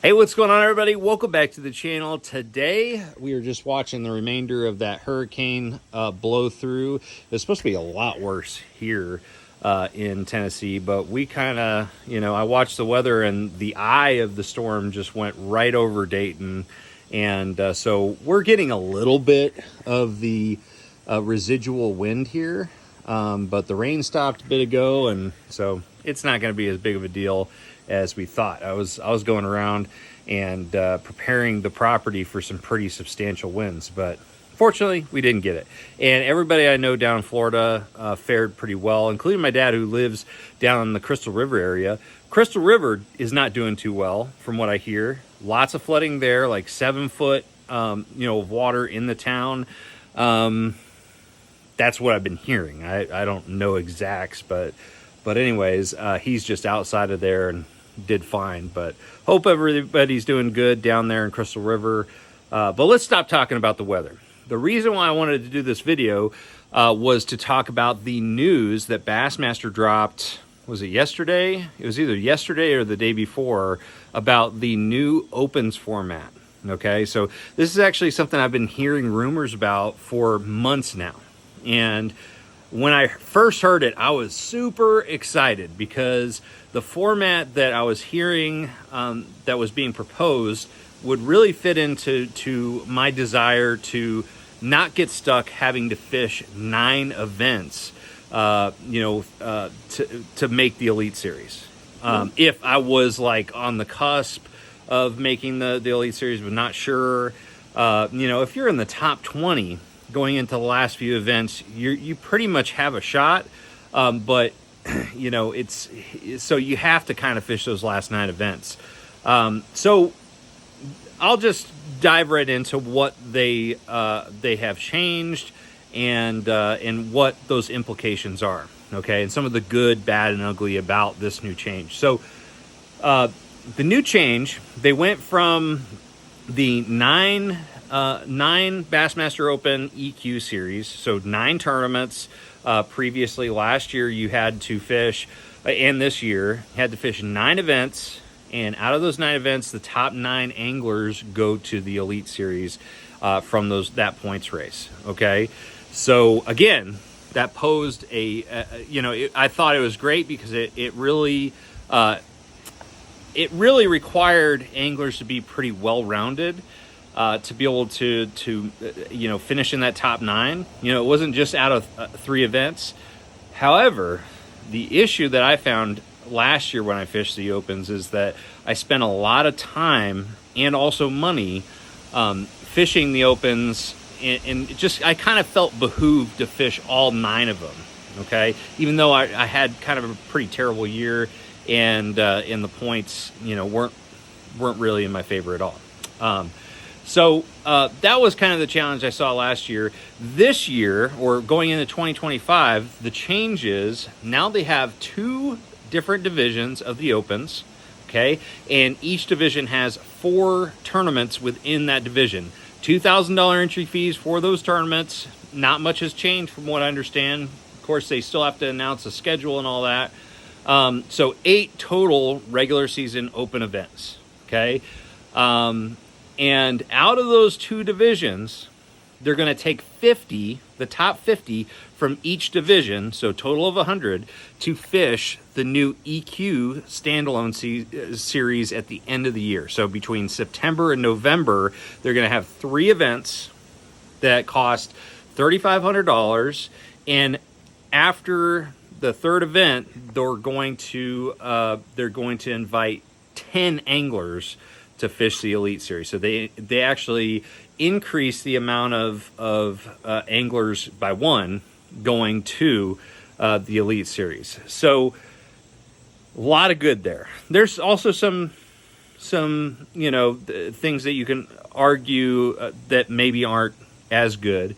Hey, what's going on, everybody? Welcome back to the channel. Today, we are just watching the remainder of that hurricane blow through. It's supposed to be a lot worse here in Tennessee, but we kind of, I watched the weather and the eye of the storm just went right over Dayton. And so we're getting a little bit of the residual wind here, but the rain stopped a bit ago, and so it's not going to be as big of a deal as we thought. I was going around and preparing the property for some pretty substantial winds, but fortunately we didn't get it. And everybody I know down in Florida fared pretty well, including my dad, who lives down in the Crystal River area. Crystal River is not doing too well from what I hear. Lots of flooding there, like 7 foot of water in the town. That's what I've been hearing. I don't know exacts, but anyways, he's just outside of there and did fine. But hope everybody's doing good down there in Crystal River. But let's stop talking about the weather. The reason why I wanted to do this video was to talk about the news that Bassmaster dropped. Was it yesterday? It was either yesterday or the day before, about the new Opens format. Okay, so this is actually something I've been hearing rumors about for months now. And when I first heard it, I was super excited because the format that I was hearing that was being proposed would really fit into my desire to not get stuck having to fish 9 events, to make the Elite Series. If I was like on the cusp of making the Elite Series, but not sure, if you're in the top 20 going into the last few events, you pretty much have a shot, but it's so you have to kind of fish those last 9 events. So I'll just dive right into what they have changed and what those implications are. Okay, and some of the good, bad, and ugly about this new change. So the new change, they went from the 9 Bassmaster Open EQ series, so 9 tournaments. Previously, last year you had to fish, and this year you had to fish 9 events, and out of those 9 events, the top 9 anglers go to the Elite Series from that points race. Okay, so again, that posed I thought it was great because it really required anglers to be pretty well-rounded. To be able to finish in that top 9. It wasn't just out of 3 events. However, the issue that I found last year when I fished the Opens is that I spent a lot of time and also money fishing the Opens, and just I kind of felt behooved to fish all 9 of them. Okay, even though I had kind of a pretty terrible year, and the points weren't really in my favor at all. So that was kind of the challenge I saw last year. This year, or going into 2025, the change is now they have 2 different divisions of the Opens, okay? And each division has 4 tournaments within that division. $2,000 entry fees for those tournaments. Not much has changed from what I understand. Of course, they still have to announce a schedule and all that. So 8 total regular season open events, okay? And out of those 2 divisions, they're going to take 50, the top 50 from each division, so total of 100, to fish the new EQ standalone series at the end of the year. So between September and November, they're going to have 3 events that cost $3,500, and after the 3rd event, they're going to invite 10 anglers to fish the Elite Series. So they actually increase the amount of anglers by 1 going to the Elite Series. So a lot of good there. There's also some things that you can argue that maybe aren't as good,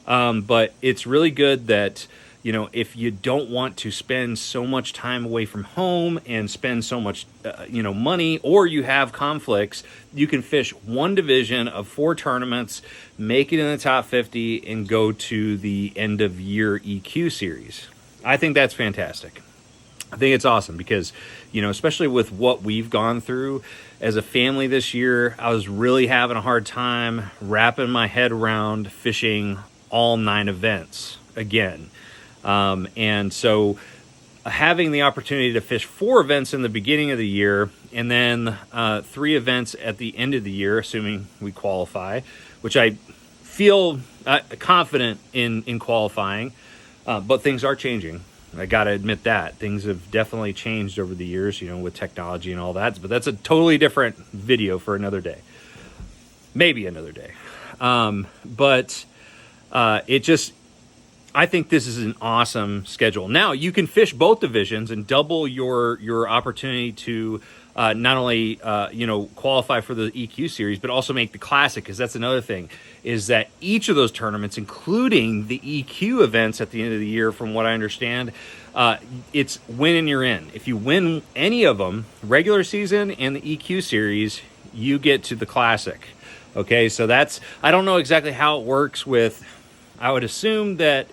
but it's really good that if you don't want to spend so much time away from home and spend so much, money, or you have conflicts, you can fish 1 division of 4 tournaments, make it in the top 50, and go to the end of year EQ series. I think that's fantastic. I think it's awesome because, especially with what we've gone through as a family this year, I was really having a hard time wrapping my head around fishing all 9 events again. And so having the opportunity to fish 4 events in the beginning of the year and then 3 events at the end of the year, assuming we qualify, which I feel confident in qualifying, but things are changing. I got to admit that. Things have definitely changed over the years, with technology and all that, but that's a totally different video for another day. Maybe another day. I think this is an awesome schedule. Now, you can fish both divisions and double your opportunity to not only qualify for the EQ series, but also make the Classic, because that's another thing, is that each of those tournaments, including the EQ events at the end of the year, from what I understand, it's win and you're in. If you win any of them, regular season and the EQ series, you get to the Classic. Okay, so I don't know exactly how it works with, I would assume that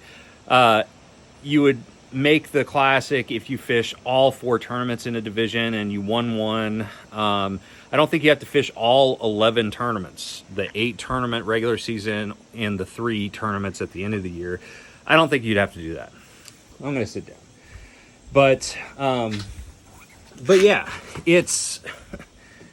you would make the Classic if you fish all 4 tournaments in a division and you won one. I don't think you have to fish all 11 tournaments, the 8 tournament regular season and the 3 tournaments at the end of the year. I don't think you'd have to do that. I'm going to sit down. But yeah, it's,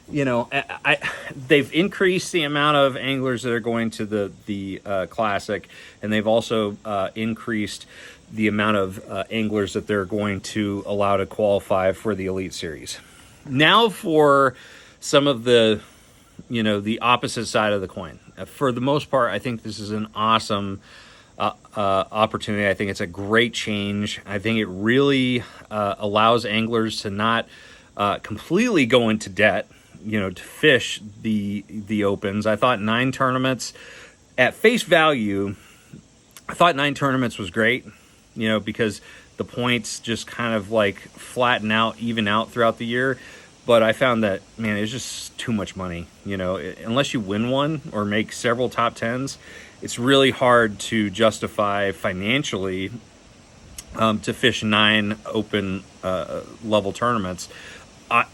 they've increased the amount of anglers that are going to the Classic, and they've also increased the amount of anglers that they're going to allow to qualify for the Elite Series. Now for some of the, the opposite side of the coin. For the most part, I think this is an awesome opportunity. I think it's a great change. I think it really allows anglers to not completely go into debt, to fish the Opens. I thought 9 tournaments at face value, I thought 9 tournaments was great, because the points just kind of like flatten out, even out throughout the year. But I found that, man, it's just too much money. Unless you win one or make several top 10s, it's really hard to justify financially to fish 9 open level tournaments.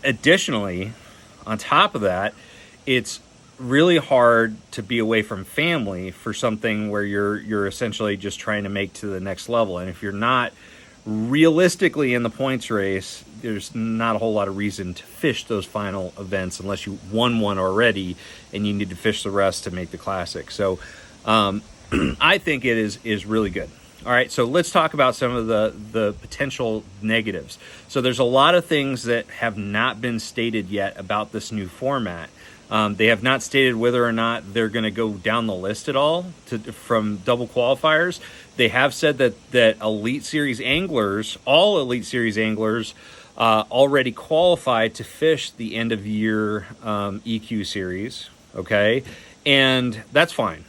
Additionally, on top of that, it's really hard to be away from family for something where you're essentially just trying to make to the next level. And if you're not realistically in the points race, there's not a whole lot of reason to fish those final events unless you won one already and you need to fish the rest to make the Classic. So I think it is really good. All right, so let's talk about some of the potential negatives. So there's a lot of things that have not been stated yet about this new format. They have not stated whether or not they're going to go down the list at all from double qualifiers. They have said that Elite Series anglers, all Elite Series anglers, already qualified to fish the end of year EQ series. Okay, and that's fine.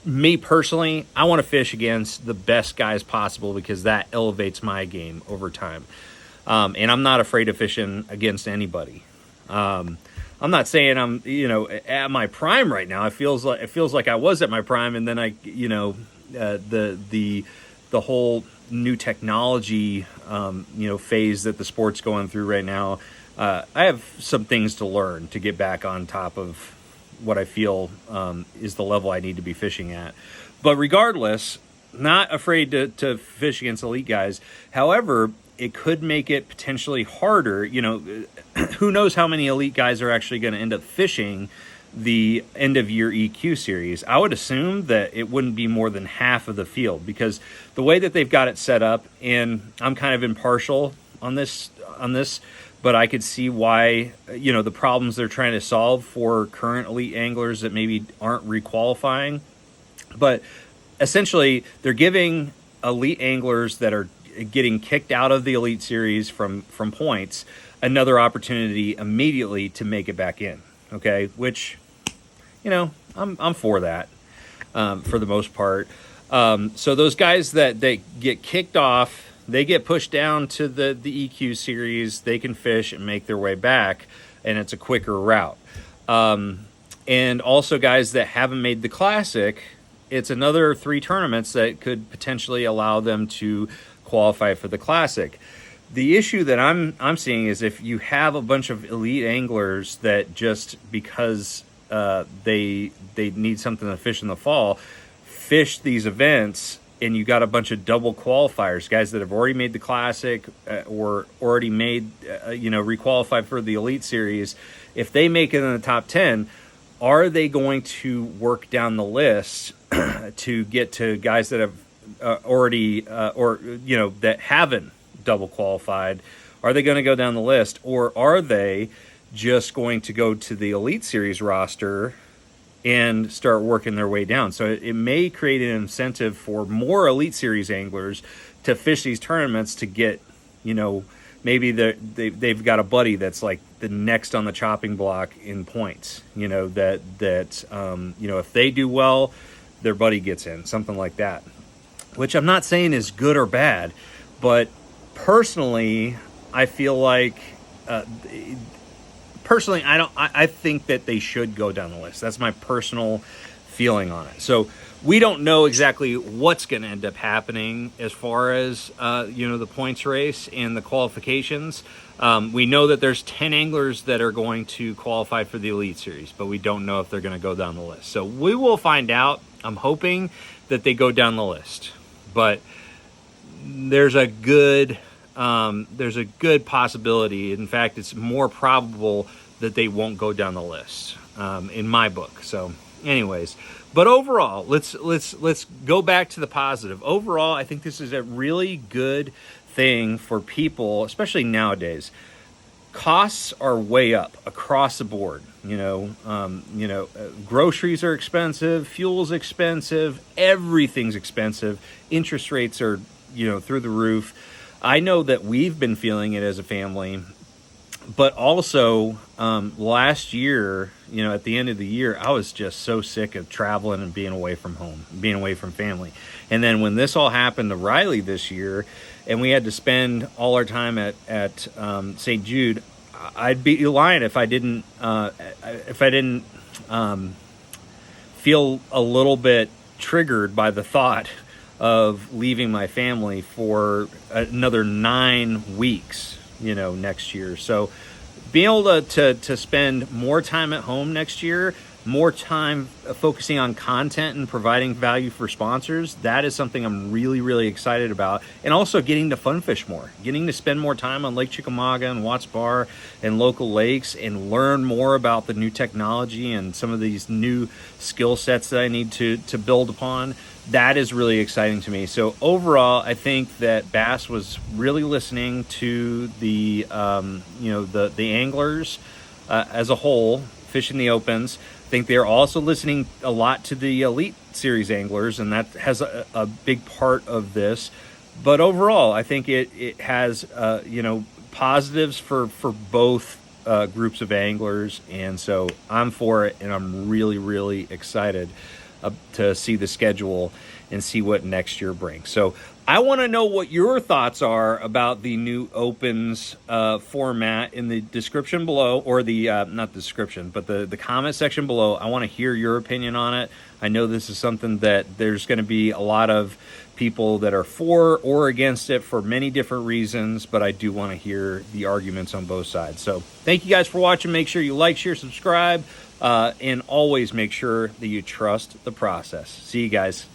Me personally, I want to fish against the best guys possible because that elevates my game over time. And I'm not afraid of fishing against anybody. I'm not saying I'm, at my prime right now. It feels like I was at my prime, and then the whole new technology, phase that the sport's going through right now. I have some things to learn to get back on top of what I feel is the level I need to be fishing at. But regardless, not afraid to fish against elite guys. However, it could make it potentially harder. Who knows how many elite guys are actually going to end up fishing the end of year EQ series. I would assume that it wouldn't be more than half of the field, because the way that they've got it set up, and I'm kind of impartial on this, but I could see why, the problems they're trying to solve for current elite anglers that maybe aren't requalifying. But essentially, they're giving elite anglers that are getting kicked out of the Elite Series from points another opportunity immediately to make it back in. Okay, which, I'm for that for the most part. So those guys that they get kicked off, they get pushed down to the EQ series. They can fish and make their way back, and it's a quicker route. And also guys that haven't made the Classic, it's another 3 tournaments that could potentially allow them to qualify for the Classic. The issue that I'm seeing is if you have a bunch of elite anglers that just because they need something to fish in the fall, fish these events, and you got a bunch of double qualifiers, guys that have already made the classic or already made requalified for the elite series. If they make it in the top 10, are they going to work down the list to get to guys that have already that haven't double qualified? Are they going to go down the list, or are they just going to go to the elite series roster and start working their way down? So it may create an incentive for more elite series anglers to fish these tournaments to get, maybe they've got a buddy that's like the next on the chopping block in points, that if they do well, their buddy gets in, something like that, which I'm not saying is good or bad, but personally, I feel like, I think that they should go down the list. That's my personal feeling on it. So we don't know exactly what's going to end up happening as far as, the points race and the qualifications. We know that there's 10 anglers that are going to qualify for the Elite Series, but we don't know if they're going to go down the list. So we will find out. I'm hoping that they go down the list, but there's a good possibility. In fact, it's more probable that they won't go down the list, in my book. So anyways, but overall, let's go back to the positive. Overall, I think this is a really good thing for people, especially nowadays. Costs are way up across the board. Groceries are expensive, fuel's expensive, everything's expensive. Interest rates are, through the roof. I know that we've been feeling it as a family, but also last year, at the end of the year, I was just so sick of traveling and being away from home, being away from family. And then when this all happened to Riley this year, and we had to spend all our time at St. Jude, I'd be lying if I didn't feel a little bit triggered by the thought of leaving my family for another 9 weeks, next year. So being able to spend more time at home next year, more time focusing on content and providing value for sponsors, that is something I'm really, really excited about. And also getting to fun fish more, getting to spend more time on Lake Chickamauga and Watts Bar and local lakes and learn more about the new technology and some of these new skill sets that I need to build upon. That is really exciting to me. So overall, I think that Bass was really listening to the anglers as a whole, fishing the opens. I think they're also listening a lot to the Elite Series anglers, and that has a big part of this. But overall, I think it has positives for both groups of anglers, and so I'm for it, and I'm really, really excited to see the schedule and see what next year brings. So I want to know what your thoughts are about the new Opens format in the description below, or the not the description, but the comment section below. I want to hear your opinion on it. I know this is something that there's going to be a lot of people that are for or against it for many different reasons, but I do want to hear the arguments on both sides. So thank you guys for watching. Make sure you like, share, subscribe, and always make sure that you trust the process. See you guys.